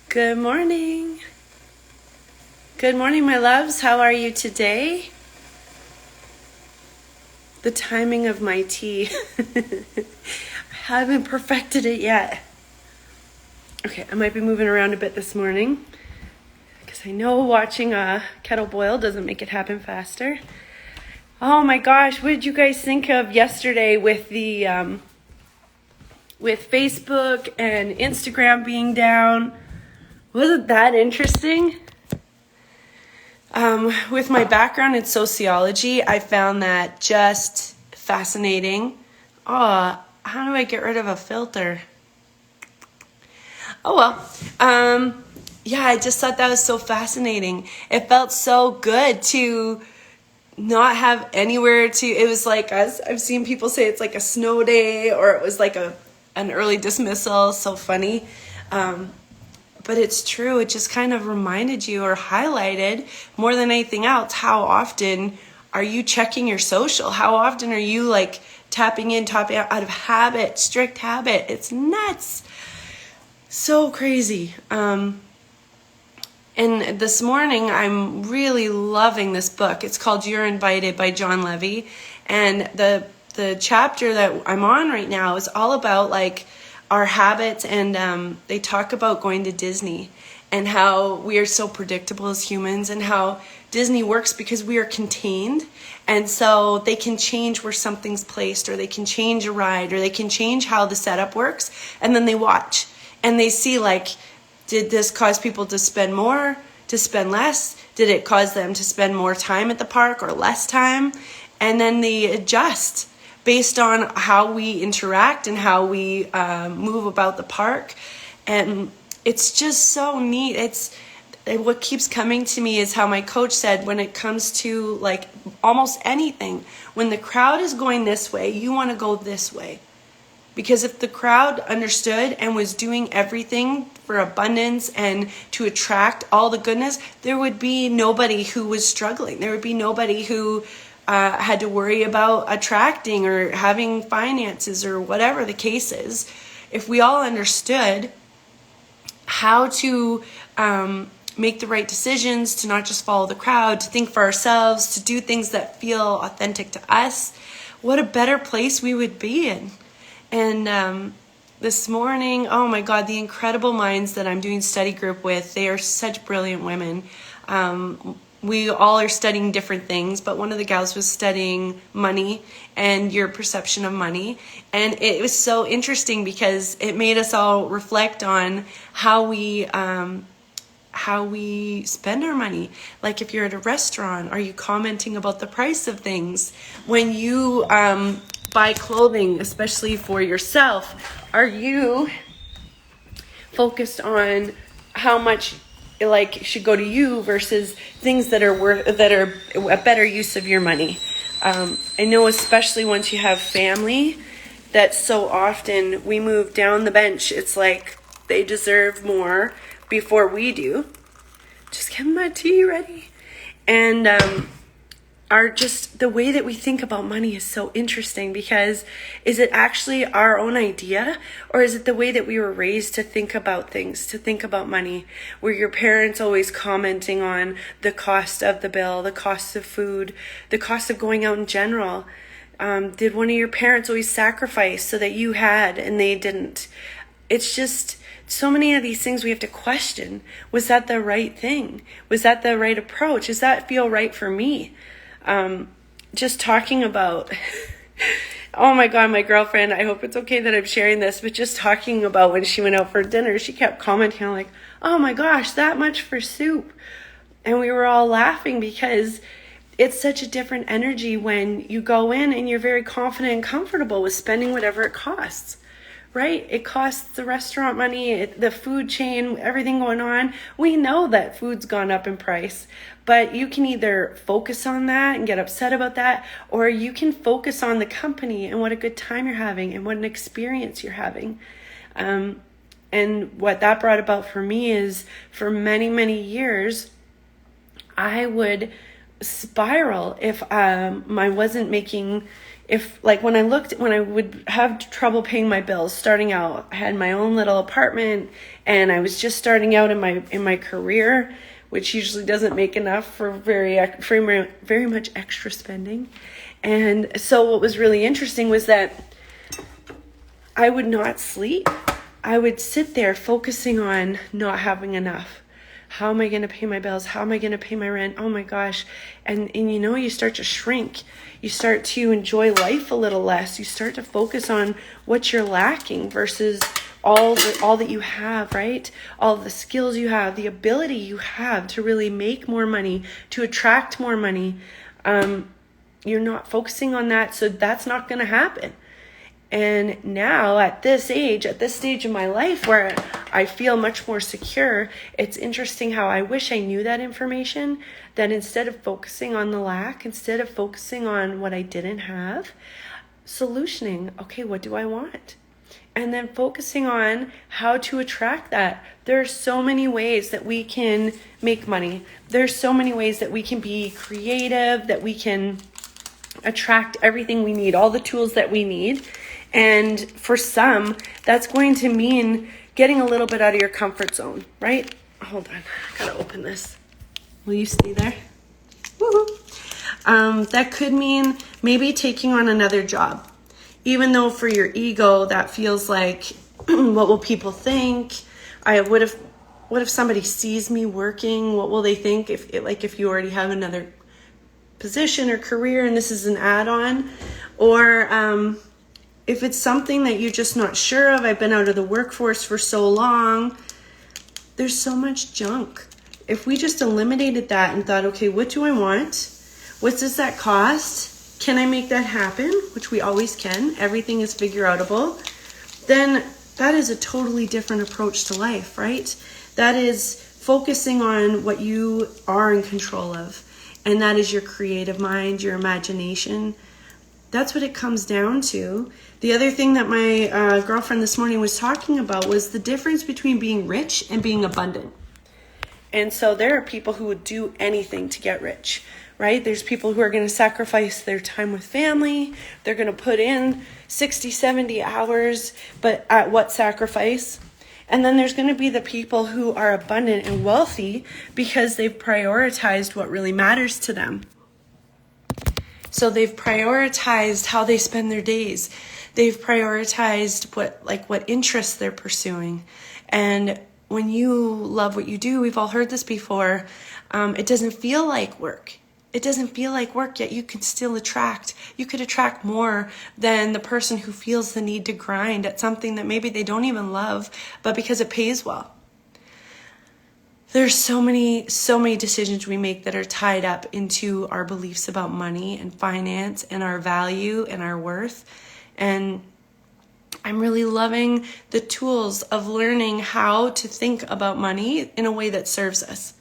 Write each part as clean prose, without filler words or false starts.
Good morning. Good morning, my loves. How are you today? The timing of my tea. I haven't perfected it yet. Okay, I might be moving around a bit this morning because I know watching a kettle boil doesn't make it happen faster. Oh my gosh, what did you guys think of yesterday with the with Facebook and Instagram being down? Wasn't that interesting? With my background in sociology, I found that just fascinating. Oh, how do I get rid of a filter? Oh well. Yeah, I just thought that was so fascinating. It felt so good to not have anywhere to. It was like, as I've seen people say, it's like a snow day, or it was like an early dismissal. So funny. But it's true. It just kind of reminded you or highlighted more than anything else, how often are you checking your social? How often are you like tapping out of habit, strict habit? It's nuts. So crazy. And this morning, I'm really loving this book. It's called You're Invited by John Levy. And the chapter that I'm on right now is all about like our habits, and they talk about going to Disney and how we are so predictable as humans, and how Disney works because we are contained, and so they can change where something's placed, or they can change a ride, or they can change how the setup works, and then they watch and they see, like, did this cause people to spend more, to spend less? Did it cause them to spend more time at the park or less time? And then they adjust based on how we interact and how we move about the park. And it's just so neat. What keeps coming to me is how my coach said, when it comes to like almost anything, when the crowd is going this way, you want to go this way. Because if the crowd understood and was doing everything for abundance and to attract all the goodness, there would be nobody who was struggling. There would be nobody who had to worry about attracting or having finances or whatever the case is. If we all understood how to make the right decisions, to not just follow the crowd, to think for ourselves, to do things that feel authentic to us, what a better place we would be in. And this morning, oh my God, the incredible minds that I'm doing study group with, they are such brilliant women. We all are studying different things, but one of the gals was studying money and your perception of money. And it was so interesting because it made us all reflect on how we spend our money. Like if you're at a restaurant, are you commenting about the price of things? When you buy clothing, especially for yourself, are you focused on how much like should go to you versus things that are a better use of your money? I know, especially once you have family, that so often we move down the bench. It's like they deserve more before we do. Just getting my tea ready. And the way that we think about money is so interesting, because is it actually our own idea, or is it the way that we were raised to think about things, to think about money? Were your parents always commenting on the cost of the bill, the cost of food, the cost of going out in general? Did one of your parents always sacrifice so that you had and they didn't? It's just so many of these things we have to question. Was that the right thing? Was that the right approach? Does that feel right for me? Just talking about, oh my God, my girlfriend, I hope it's okay that I'm sharing this, but just talking about when she went out for dinner, she kept commenting on like, oh my gosh, that much for soup. And we were all laughing because it's such a different energy when you go in and you're very confident and comfortable with spending whatever it costs. Right? It costs the restaurant money, the food chain, everything going on. We know that food's gone up in price, but you can either focus on that and get upset about that, or you can focus on the company and what a good time you're having and what an experience you're having. And what that brought about for me is, for many, many years, I would spiral if I wasn't making if like when I would have trouble paying my bills starting out, I had my own little apartment and I was just starting out in my career, which usually doesn't make enough for very much extra spending. And so what was really interesting was that I would not sleep. I would sit there focusing on not having enough. How am I going to pay my bills? How am I going to pay my rent? Oh my gosh. And you know, you start to shrink. You start to enjoy life a little less. You start to focus on what you're lacking versus all that you have, right? All the skills you have, the ability you have to really make more money, to attract more money. You're not focusing on that, so that's not going to happen. And now at this stage of my life where I feel much more secure, it's interesting how I wish I knew that information, that instead of focusing on the lack, instead of focusing on what I didn't have, solutioning, okay, what do I want? And then focusing on how to attract that. There are so many ways that we can make money. There's so many ways that we can be creative, that we can attract everything we need, all the tools that we need. And for some, that's going to mean getting a little bit out of your comfort zone, right? Hold on, I gotta open this. Will you stay there? Woo-hoo. That could mean maybe taking on another job. Even though for your ego, that feels like, what will people think? What if somebody sees me working? What will they think if you already have another position or career and this is an add-on? Or if it's something that you're just not sure of, I've been out of the workforce for so long, there's so much junk. If we just eliminated that and thought, okay, what do I want? What does that cost? Can I make that happen? Which we always can. Everything is figure outable. Then that is a totally different approach to life, right? That is focusing on what you are in control of. And that is your creative mind, your imagination. That's what it comes down to. The other thing that my girlfriend this morning was talking about was the difference between being rich and being abundant. And so there are people who would do anything to get rich, right? There's people who are going to sacrifice their time with family. They're going to put in 60, 70 hours, but at what sacrifice? And then there's going to be the people who are abundant and wealthy because they've prioritized what really matters to them. So they've prioritized how they spend their days. They've prioritized what interests they're pursuing. And when you love what you do, we've all heard this before, it doesn't feel like work. It doesn't feel like work, yet you can still attract. You could attract more than the person who feels the need to grind at something that maybe they don't even love, but because it pays well. There's so many decisions we make that are tied up into our beliefs about money and finance and our value and our worth. And I'm really loving the tools of learning how to think about money in a way that serves us.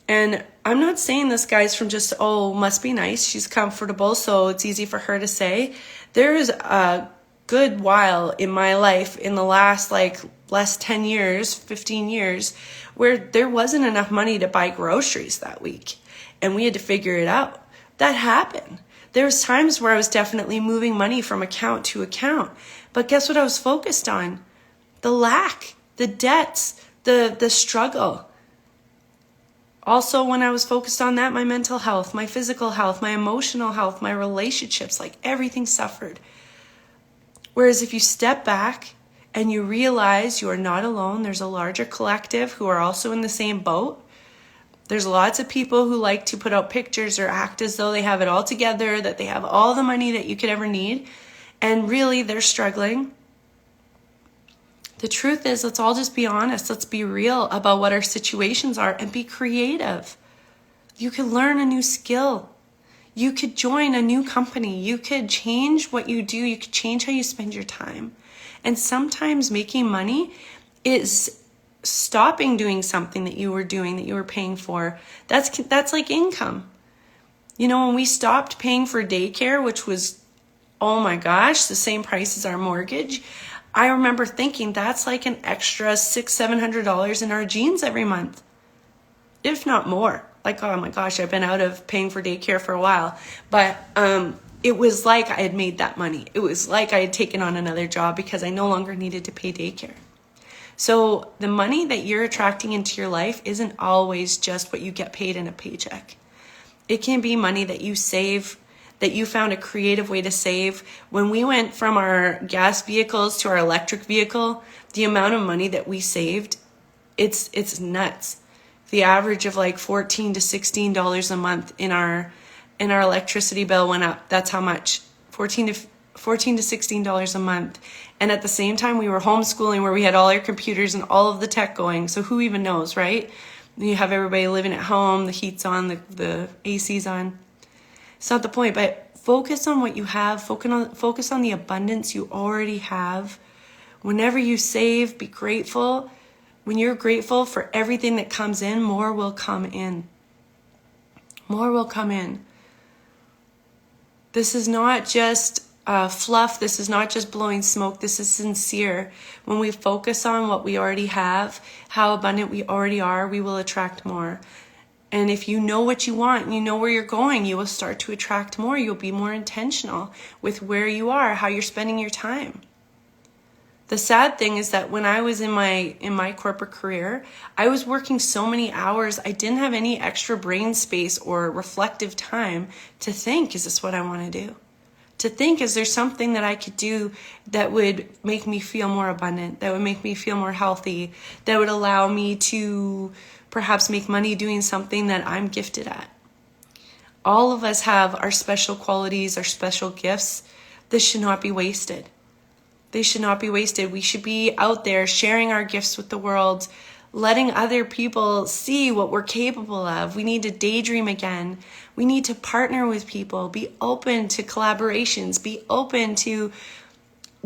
And I'm not saying this guy's from just, must be nice. She's comfortable, so it's easy for her to say. There's a good while in my life in the last last 10 years, 15 years, where there wasn't enough money to buy groceries that week. And we had to figure it out. That happened. There was times where I was definitely moving money from account to account. But guess what I was focused on? The lack, the debts, the struggle. Also, when I was focused on that, my mental health, my physical health, my emotional health, my relationships, everything suffered. Whereas if you step back and you realize you are not alone, there's a larger collective who are also in the same boat. There's lots of people who like to put out pictures or act as though they have it all together, that they have all the money that you could ever need, and really they're struggling. The truth is, let's all just be honest. Let's be real about what our situations are and be creative. You could learn a new skill. You could join a new company. You could change what you do. You could change how you spend your time. And sometimes making money is stopping doing something that you were doing, that you were paying for. That's like income. You know, when we stopped paying for daycare, which was, oh my gosh, the same price as our mortgage, I remember thinking that's like an extra $600-700 in our jeans every month, if not more. Oh my gosh, I've been out of paying for daycare for a while. But it was like I had made that money. It was like I had taken on another job because I no longer needed to pay daycare. So the money that you're attracting into your life isn't always just what you get paid in a paycheck. It can be money that you save, that you found a creative way to save. When we went from our gas vehicles to our electric vehicle, the amount of money that we saved, it's nuts. The average of like $14 to $16 a month in our electricity bill went up. That's how much. $14 to $16 a month. And at the same time, we were homeschooling where we had all our computers and all of the tech going. So who even knows, right? You have everybody living at home, the heat's on, the AC's on. It's not the point, but focus on what you have. Focus on the abundance you already have. Whenever you save, be grateful. When you're grateful for everything that comes in, more will come in. More will come in. This is not just fluff. This is not just blowing smoke. This is sincere. When we focus on what we already have, how abundant we already are, we will attract more. And if you know what you want and you know where you're going, you will start to attract more. You'll be more intentional with where you are, how you're spending your time. The sad thing is that when I was in my corporate career, I was working so many hours, I didn't have any extra brain space or reflective time to think, is this what I want to do? To think, is there something that I could do that would make me feel more abundant, that would make me feel more healthy, that would allow me to perhaps make money doing something that I'm gifted at? All of us have our special qualities, our special gifts. This should not be wasted. They should not be wasted. We should be out there sharing our gifts with the world, letting other people see what we're capable of. We need to daydream again. We need to partner with people, be open to collaborations, be open to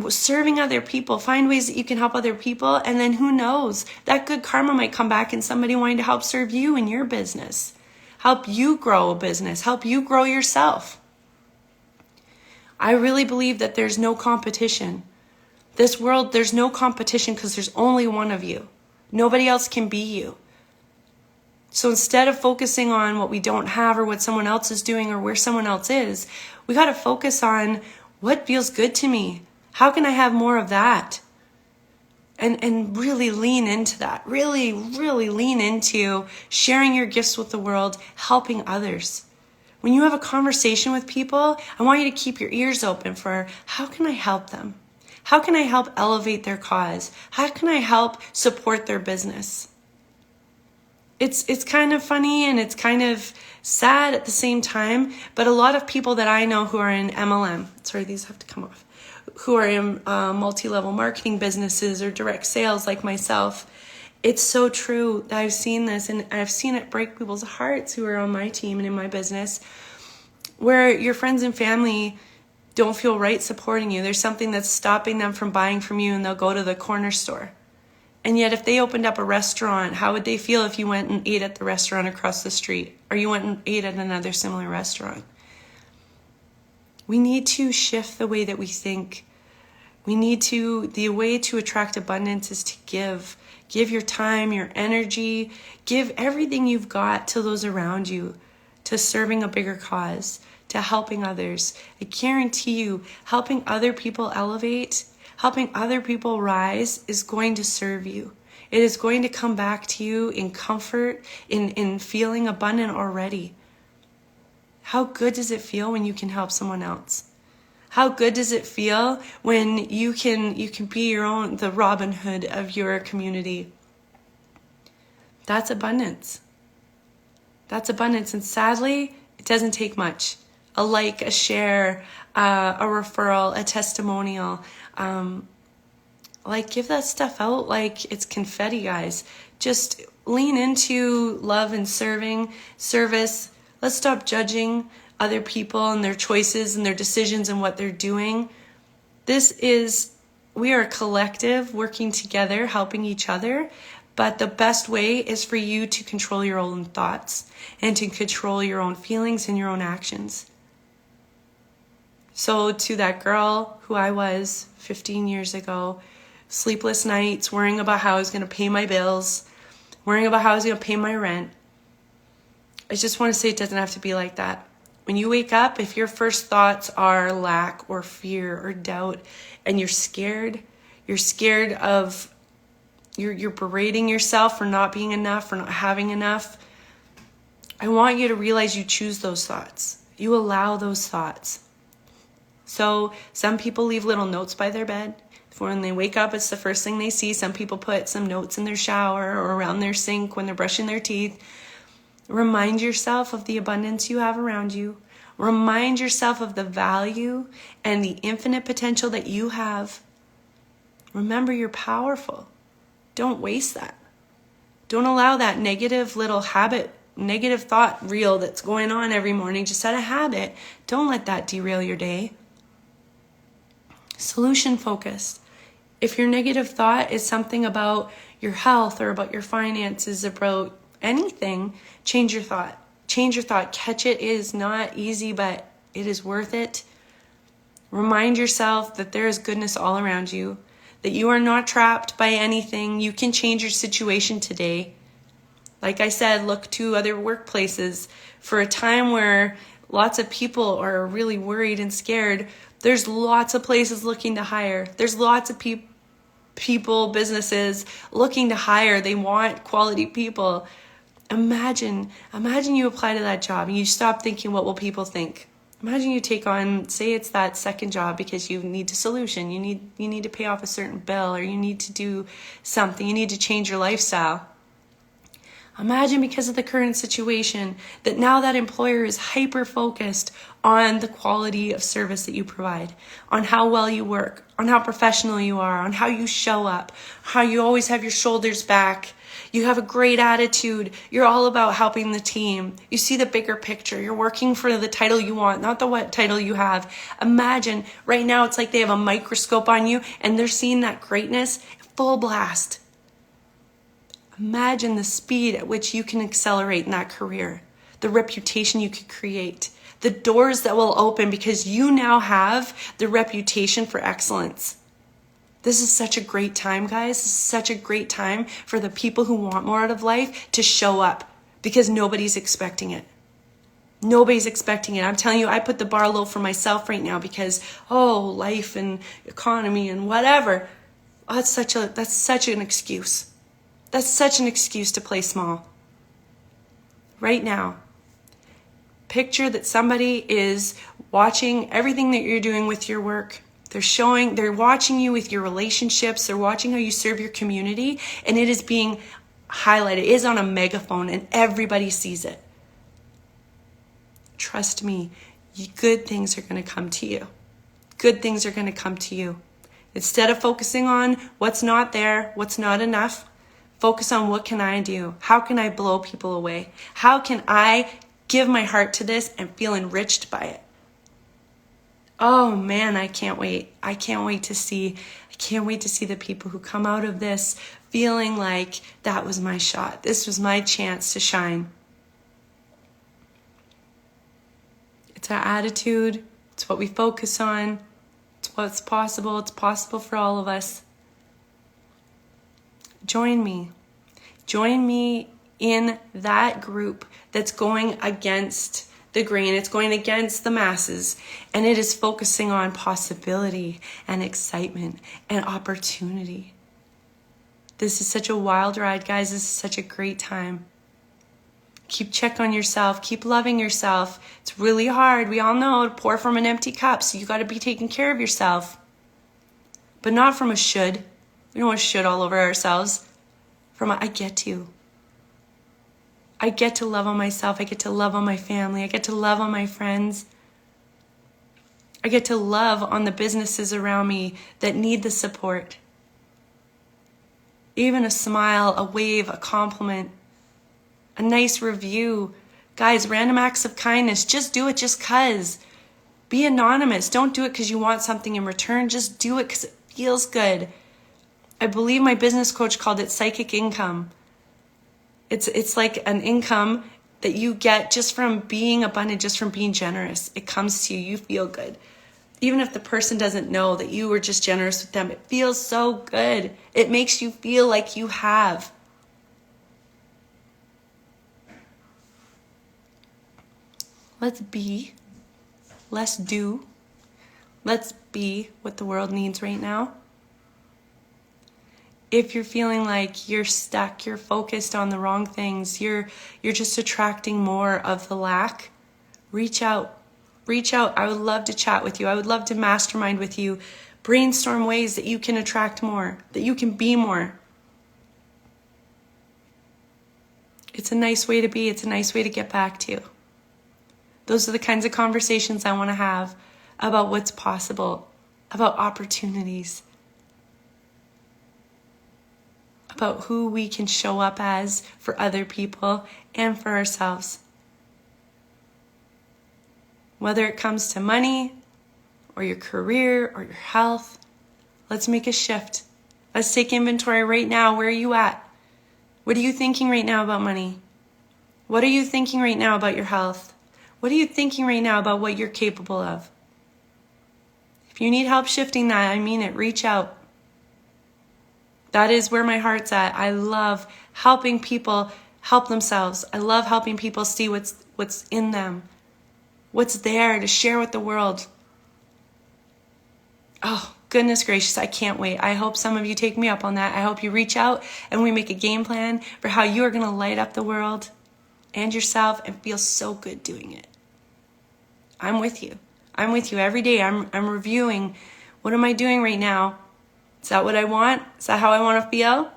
serving other people, find ways that you can help other people. And then who knows, that good karma might come back in somebody wanting to help serve you in your business, help you grow a business, help you grow yourself. I really believe that there's no competition. This world, there's no competition because there's only one of you. Nobody else can be you. So instead of focusing on what we don't have or what someone else is doing or where someone else is, we got to focus on what feels good to me. How can I have more of that? And really lean into that. Really, really lean into sharing your gifts with the world, helping others. When you have a conversation with people, I want you to keep your ears open for how can I help them? How can I help elevate their cause? How can I help support their business? It's kind of funny and it's kind of sad at the same time, but a lot of people that I know who are in MLM, sorry, these have to come off, who are in multi-level marketing businesses or direct sales like myself, it's so true that I've seen this and I've seen it break people's hearts who are on my team and in my business, where your friends and family don't feel right supporting you. There's something that's stopping them from buying from you and they'll go to the corner store. And yet if they opened up a restaurant, how would they feel if you went and ate at the restaurant across the street or you went and ate at another similar restaurant? We need to shift the way that we think. The way to attract abundance is to give. Give your time, your energy, give everything you've got to those around you, to serving a bigger cause, to helping others. I guarantee you, helping other people elevate, helping other people rise is going to serve you. It is going to come back to you in comfort, in feeling abundant already. How good does it feel when you can help someone else? How good does it feel when you can be the Robin Hood of your community? That's abundance. That's abundance. And sadly, it doesn't take much. A like, a share, a referral, a testimonial. Give that stuff out like it's confetti, guys. Just lean into love and service. Let's stop judging other people and their choices and their decisions and what they're doing. We are a collective working together, helping each other. But the best way is for you to control your own thoughts and to control your own feelings and your own actions. So to that girl who I was 15 years ago, sleepless nights, worrying about how I was going to pay my bills, worrying about how I was going to pay my rent, I just want to say it doesn't have to be like that. When you wake up, if your first thoughts are lack or fear or doubt, and you're scared of, you're berating yourself for not being enough, for not having enough, I want you to realize you choose those thoughts. You allow those thoughts. So some people leave little notes by their bed. When they wake up, it's the first thing they see. Some people put some notes in their shower or around their sink when they're brushing their teeth. Remind yourself of the abundance you have around you. Remind yourself of the value and the infinite potential that you have. Remember, you're powerful. Don't waste that. Don't allow that negative little habit, negative thought reel that's going on every morning, just out of habit. Don't let that derail your day. Solution focused. If your negative thought is something about your health or about your finances, about anything, change your thought. Change your thought. Catch it. It is not easy, but it is worth it. Remind yourself that there is goodness all around you, that you are not trapped by anything. You can change your situation today. Like I said, look to other workplaces. For a time where lots of people are really worried and scared, there's lots of places looking to hire. There's lots of people, businesses looking to hire. They want quality people. Imagine you apply to that job and you stop thinking, what will people think? Imagine you take on, say it's that second job because you need a solution. You need to pay off a certain bill, or you need to do something. You need to change your lifestyle. Imagine, because of the current situation, that now that employer is hyper-focused on the quality of service that you provide, on how well you work, on how professional you are, on how you show up, how you always have your shoulders back. You have a great attitude. You're all about helping the team. You see the bigger picture. You're working for the title you want, not the what title you have. Imagine right now it's like they have a microscope on you and they're seeing that greatness full blast. Imagine the speed at which you can accelerate in that career, the reputation you could create, the doors that will open because you now have the reputation for excellence. This is such a great time, guys. This is such a great time for the people who want more out of life to show up, because nobody's expecting it. Nobody's expecting it. I'm telling you, I put the bar low for myself right now because, life and economy and whatever. That's such an excuse. That's such an excuse to play small. Right now, picture that somebody is watching everything that you're doing with your work. They're watching you with your relationships. They're watching how you serve your community, and it is being highlighted. It is on a megaphone and everybody sees it. Trust me, good things are going to come to you. Good things are going to come to you. Instead of focusing on what's not there, what's not enough, focus on what can I do? How can I blow people away? How can I give my heart to this and feel enriched by it? Oh man, I can't wait. I can't wait to see the people who come out of this feeling like that was my shot. This was my chance to shine. It's our attitude. It's what we focus on. It's what's possible. It's possible for all of us. Join me. Join me in that group that's going against the grain. It's going against the masses, and it is focusing on possibility and excitement and opportunity. This is such a wild ride, guys. This is such a great time. Keep check on yourself. Keep loving yourself. It's really hard. We all know to pour from an empty cup, so you got to be taking care of yourself, but not from a should. We don't want to should all over ourselves. From a I get to. I get to love on myself. I get to love on my family. I get to love on my friends. I get to love on the businesses around me that need the support. Even a smile, a wave, a compliment, a nice review. Guys, random acts of kindness. Just do it just 'cause. Be anonymous. Don't do it because you want something in return. Just do it because it feels good. I believe my business coach called it psychic income. It's like an income that you get just from being abundant, just from being generous. It comes to you. You feel good. Even if the person doesn't know that you were just generous with them, it feels so good. It makes you feel like you have. Let's be. Let's do. Let's be what the world needs right now. If you're feeling like you're stuck, you're focused on the wrong things, you're just attracting more of the lack, reach out. Reach out. I would love to chat with you. I would love to mastermind with you. Brainstorm ways that you can attract more, that you can be more. It's a nice way to be. It's a nice way to get back to. Those are the kinds of conversations I want to have about what's possible, about opportunities, about who we can show up as for other people and for ourselves. Whether it comes to money or your career or your health, let's make a shift. Let's take inventory right now. Where are you at? What are you thinking right now about money? What are you thinking right now about your health? What are you thinking right now about what you're capable of? If you need help shifting that, I mean it, reach out. That is where my heart's at. I love helping people help themselves. I love helping people see what's in them, what's there to share with the world. Oh, goodness gracious, I can't wait. I hope some of you take me up on that. I hope you reach out and we make a game plan for how you are going to light up the world and yourself and feel so good doing it. I'm with you. I'm with you every day. I'm reviewing. What am I doing right now? Is that what I want? Is that how I want to feel?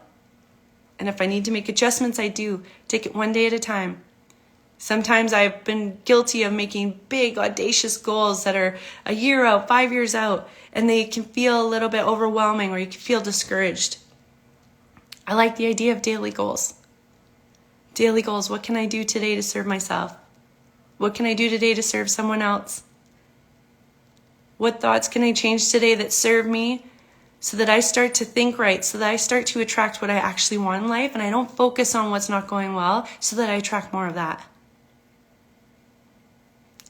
And if I need to make adjustments, I do. Take it one day at a time. Sometimes I've been guilty of making big, audacious goals that are a year out, 5 years out, and they can feel a little bit overwhelming or you can feel discouraged. I like the idea of daily goals. Daily goals. What can I do today to serve myself? What can I do today to serve someone else? What thoughts can I change today that serve me so that I start to think right, so that I start to attract what I actually want in life and I don't focus on what's not going well so that I attract more of that.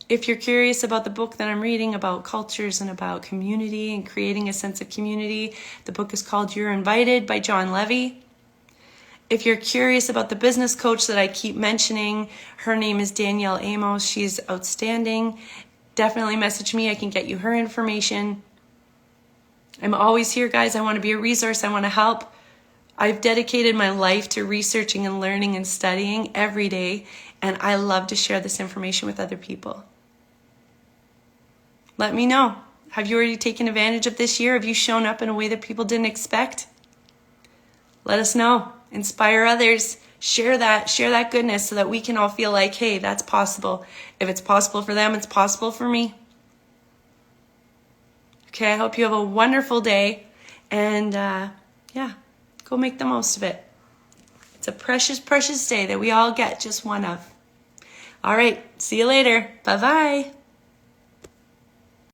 If you're curious about the book that I'm reading about cultures and about community and creating a sense of community, the book is called You're Invited by John Levy. If you're curious about the business coach that I keep mentioning, her name is Danielle Amos. She's outstanding. Definitely message me. I can get you her information. I'm always here, guys. I want to be a resource. I want to help. I've dedicated my life to researching and learning and studying every day, and I love to share this information with other people. Let me know. Have you already taken advantage of this year? Have you shown up in a way that people didn't expect? Let us know. Inspire others. Share that goodness so that we can all feel like, hey, that's possible. If it's possible for them, it's possible for me. Okay, I hope you have a wonderful day. And go make the most of it. It's a precious, precious day that we all get just one of. All right, see you later. Bye-bye.